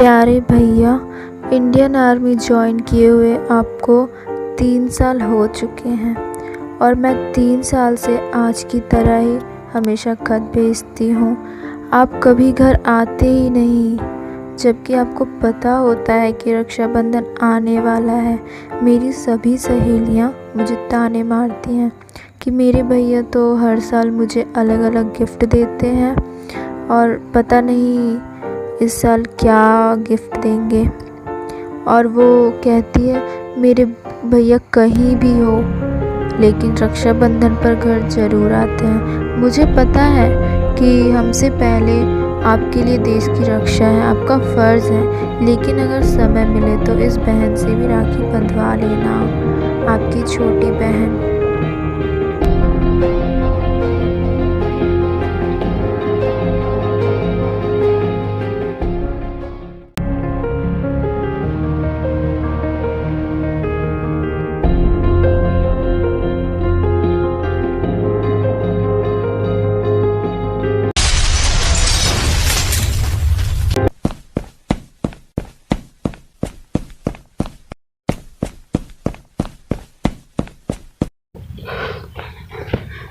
प्यारे भैया, Indian army join किए हुए आपको 3 साल हो चुके हैं और मैं 3 साल से आज की तरह ही हमेशा खत भेजती हूँ। आप कभी घर आते ही नहीं, जबकि आपको पता होता है कि रक्षाबंधन आने वाला है। मेरी सभी सहेलियाँ मुझे ताने मारती हैं कि मेरे भैया तो हर साल मुझे अलग अलग गिफ्ट देते हैं और पता नहीं इस साल क्या गिफ्ट देंगे। और वो कहती है मेरे भैया कहीं भी हो लेकिन रक्षाबंधन पर घर ज़रूर आते हैं। मुझे पता है कि हमसे पहले आपके लिए देश की रक्षा है, आपका फ़र्ज़ है, लेकिन अगर समय मिले तो इस बहन से भी राखी बंधवा लेना। आपकी छोटी बहन।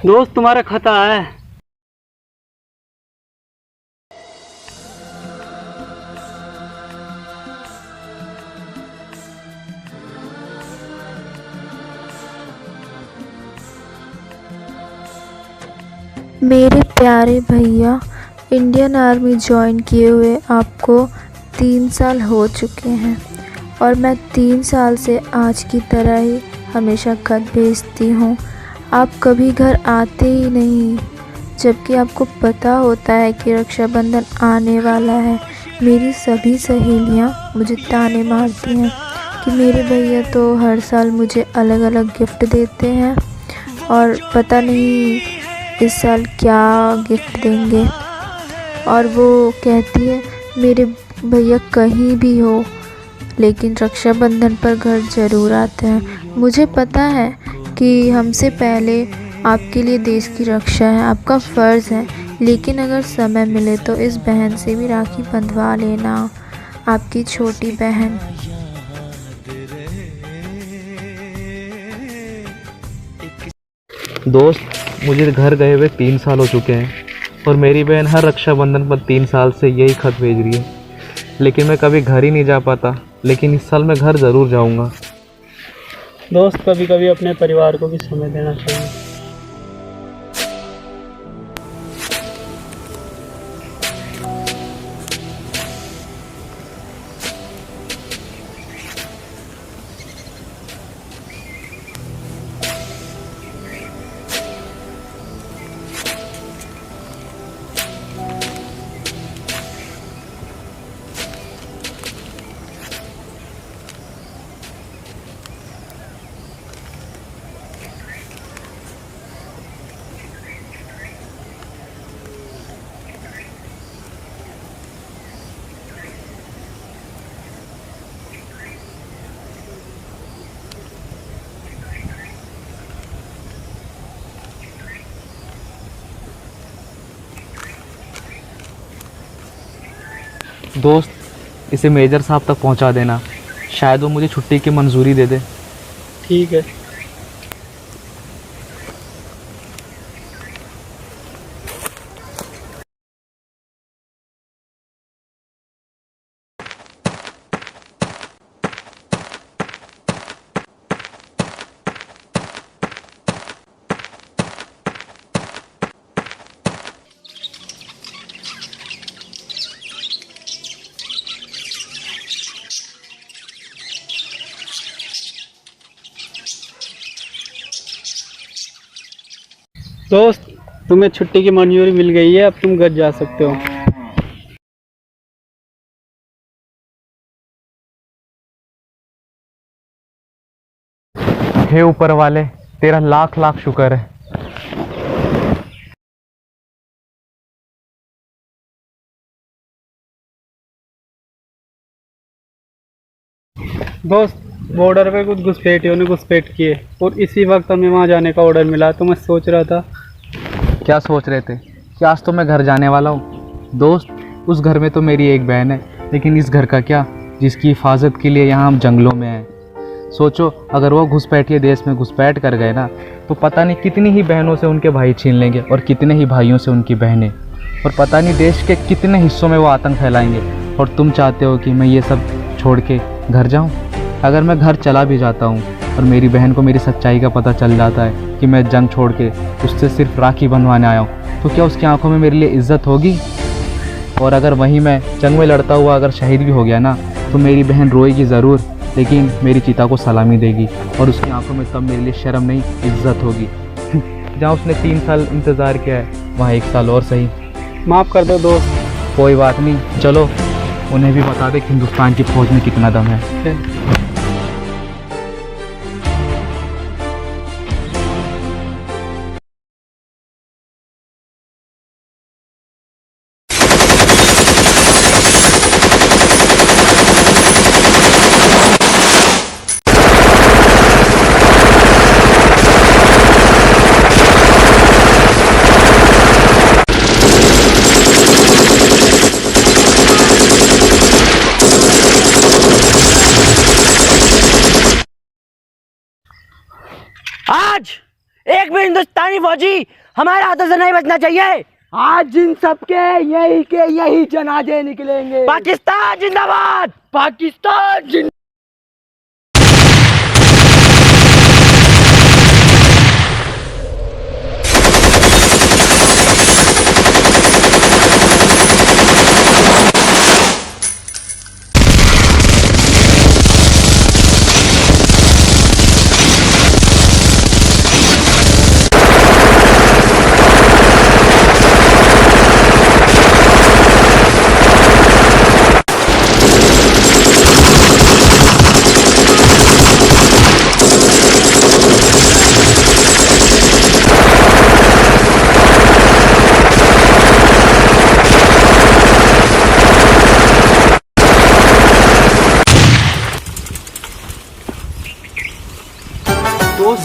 दोस्त, तुम्हारा खत आया है। मेरे प्यारे भैया, इंडियन आर्मी ज्वाइन किए हुए आपको 3 साल हो चुके हैं और मैं 3 साल से आज की तरह ही हमेशा खत भेजती हूँ। आप कभी घर आते ही नहीं, जबकि आपको पता होता है कि रक्षाबंधन आने वाला है। मेरी सभी सहेलियाँ मुझे ताने मारती हैं कि मेरे भैया तो हर साल मुझे अलग अलग गिफ्ट देते हैं और पता नहीं इस साल क्या गिफ्ट देंगे। और वो कहती है मेरे भैया कहीं भी हो लेकिन रक्षाबंधन पर घर ज़रूर आते हैं। मुझे पता है कि हमसे पहले आपके लिए देश की रक्षा है, आपका फ़र्ज़ है, लेकिन अगर समय मिले तो इस बहन से भी राखी बंधवा लेना। आपकी छोटी बहन। दोस्त, मुझे घर गए हुए 3 साल हो चुके हैं और मेरी बहन हर रक्षाबंधन पर 3 साल से यही खत भेज रही है, लेकिन मैं कभी घर ही नहीं जा पाता। लेकिन इस साल मैं घर ज़रूर जाऊंगा। दोस्त, कभी कभी अपने परिवार को भी समय देना चाहिए। दोस्त, इसे मेजर साहब तक पहुंचा देना, शायद वो मुझे छुट्टी की मंजूरी दे दे। ठीक है। दोस्त, तुम्हें छुट्टी की मंजूरी मिल गई है, अब तुम घर जा सकते हो। हे ऊपर वाले, तेरा लाख लाख शुक्र है। दोस्त, बॉर्डर पे कुछ घुसपैठियों ने घुसपैठ किए और इसी वक्त हमें वहाँ जाने का ऑर्डर मिला, तो मैं सोच रहा था। क्या सोच रहे थे कि आज तो मैं घर जाने वाला हूँ? दोस्त, उस घर में तो मेरी एक बहन है लेकिन इस घर का क्या, जिसकी हिफाजत के लिए यहाँ हम जंगलों में हैं। सोचो, अगर वो घुसपैठिए देश में घुसपैठ कर गए ना, तो पता नहीं कितनी ही बहनों से उनके भाई छीन लेंगे और कितने ही भाइयों से उनकी बहनें, और पता नहीं देश के कितने हिस्सों में वो आतंक फैलाएंगे। और तुम चाहते हो कि मैं ये सब छोड़ के घर जाऊँ? अगर मैं घर चला भी जाता हूँ और मेरी बहन को मेरी सच्चाई का पता चल जाता है कि मैं जंग छोड़ के उससे सिर्फ राखी बनवाने आया हूँ, तो क्या उसकी आंखों में मेरे लिए इज्जत होगी? और अगर वहीं मैं जंग में लड़ता हुआ अगर शहीद भी हो गया ना, तो मेरी बहन रोएगी ज़रूर, लेकिन मेरी चिता को सलामी देगी, और उसकी आंखों में तब मेरे लिए शर्म नहीं, इज्जत होगी। जहाँ उसने 3 साल इंतज़ार किया है, वहाँ 1 साल और सही। माफ़ कर दो दोस्त। कोई बात नहीं, चलो उन्हें भी बता दे कि हिंदुस्तान की फौज में कितना दम है। आज एक भी हिंदुस्तानी फौजी हमारे हाथों से नहीं बचना चाहिए। आज जिन सबके यही के यही जनाजे निकलेंगे। पाकिस्तान जिंदाबाद। पाकिस्तान जिंदाबाद।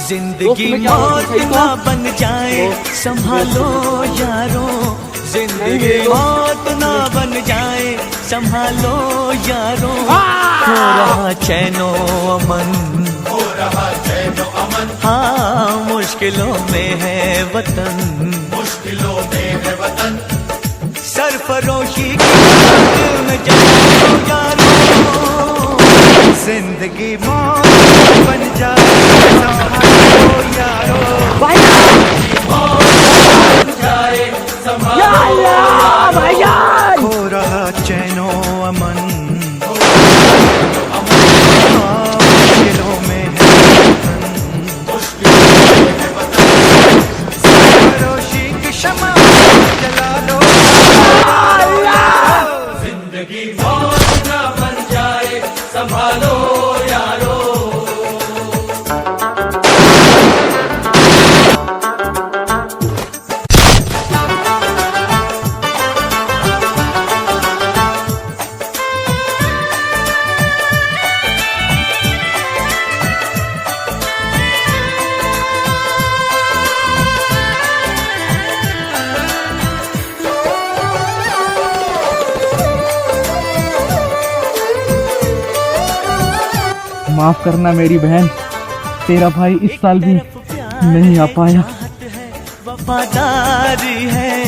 जिंदगी मौत ना बन जाए, संभालो यारो। जिंदगी मौत ना बन जाए, संभालो यारो। हो रहा चैनो अमन, हो रहा चैनो अमन। हाँ, मुश्किलों में है वतन, मुश्किलों में है वतन। सरफरोशी की दिल में जाओ यारो। जिंदगी मौत बन जाए, संभालो यारो। हो रहा चैनो अमन, मुश्किलों में है वतन। सरफरोशी की शमा जला लो। जिंदगी मौत ना बन जाए, संभालो यारो। माफ़ करना मेरी बहन, तेरा भाई इस साल भी नहीं आ पाया। वफादारी है